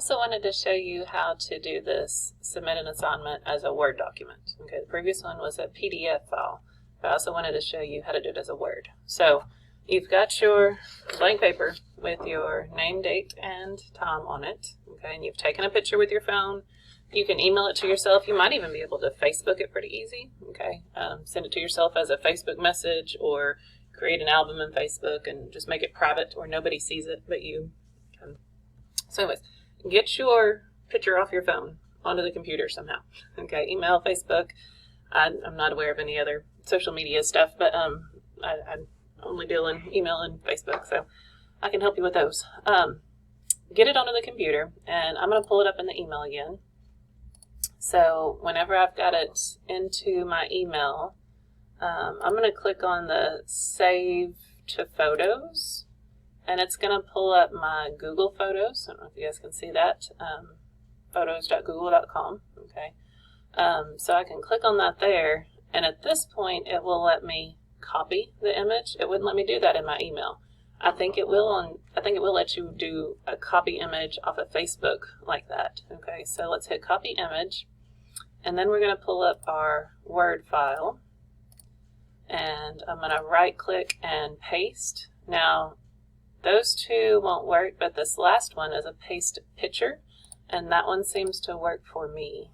also wanted to show you how to do this submit an assignment as a Word document. Okay, the previous one was a PDF file, but I also wanted to show you how to do it as a Word. So you've got your blank paper with your name, date, and time on it. Okay, and you've taken a picture with your phone. You can email it to yourself. You might even be able to Facebook it pretty easy. Okay, send it to yourself as a Facebook message, or create an album in Facebook and just make it private where nobody sees it but you. So anyways, get your picture off your phone onto the computer somehow. Okay, email, Facebook. I'm not aware of any other social media stuff, but I only deal in email and Facebook, so I can help you with those. Get it onto the computer, and I'm going to pull it up in the email again. So whenever I've got it into my email, I'm going to click on the Save to Photos, and it's going to pull up my Google Photos. I don't know if you guys can see that, photos.google.com. Okay, so I can click on that there, and at this point it will let me copy the image. It wouldn't let me do that in my email. I think it will let you do a copy image off of Facebook like that. Okay, so let's hit copy image, and then we're going to pull up our Word file, and I'm going to right click and paste. Now those two won't work, but this last one is a paste picture, and that one seems to work for me.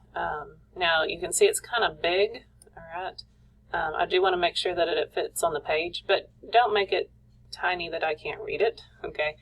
Now you can see it's kind of big. All right, I do want to make sure that it fits on the page, but don't make it tiny that I can't read it. Okay,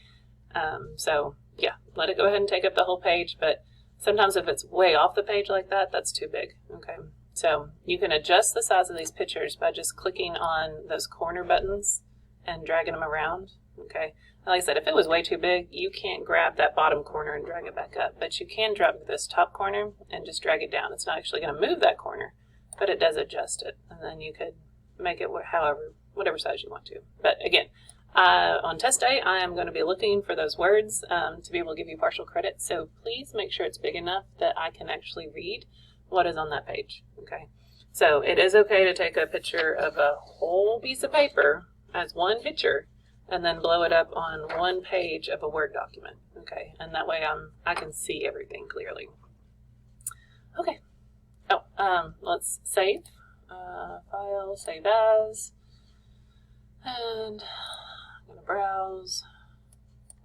so yeah, let it go ahead and take up the whole page, but sometimes if it's way off the page like that, that's too big. Okay, so you can adjust the size of these pictures by just clicking on those corner buttons and dragging them around. Okay, like I said, if it was way too big, you can't grab that bottom corner and drag it back up, but you can drag this top corner and just drag it down. It's not actually going to move that corner, but it does adjust it, and then you could make it whatever size you want to. But again, on test day, I am going to be looking for those words to be able to give you partial credit, so please make sure it's big enough that I can actually read what is on that page. Okay, so it is okay to take a picture of a whole piece of paper as one picture and then blow it up on one page of a Word document. Okay, and that way I can see everything clearly. Okay, let's save. File, save as, and I'm going to browse.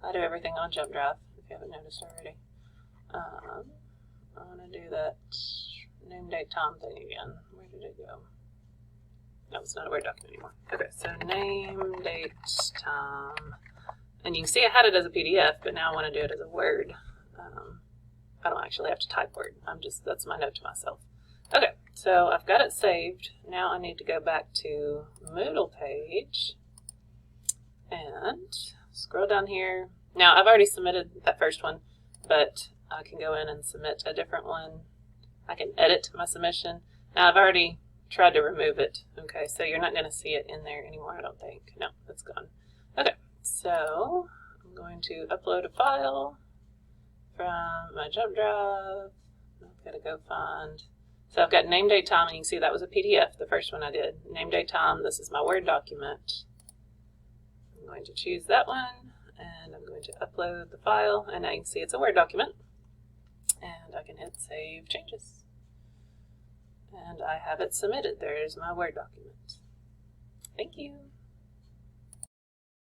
I do everything on Jump Drive, if you haven't noticed already. I'm going to do that name, date, time thing again. Where did it go? No, it's not a Word document anymore. Okay, so name, date, time. And you can see I had it as a PDF, but now I want to do it as a Word. I don't actually have to type Word. That's my note to myself. Okay, so I've got it saved. Now I need to go back to Moodle page and scroll down here. Now I've already submitted that first one, but I can go in and submit a different one. I can edit my submission. Now I've already tried to remove it. Okay, so you're not going to see it in there anymore, I don't think. No, it's gone. Okay, so I'm going to upload a file from my Jump Drive. I've got to go find. So I've got name, date, time, and you can see that was a PDF, the first one I did. Name, date, time, this is my Word document. I'm going to choose that one, and I'm going to upload the file, and now you can see it's a Word document. And I can hit Save Changes. And I have it submitted. There's my Word document. Thank you.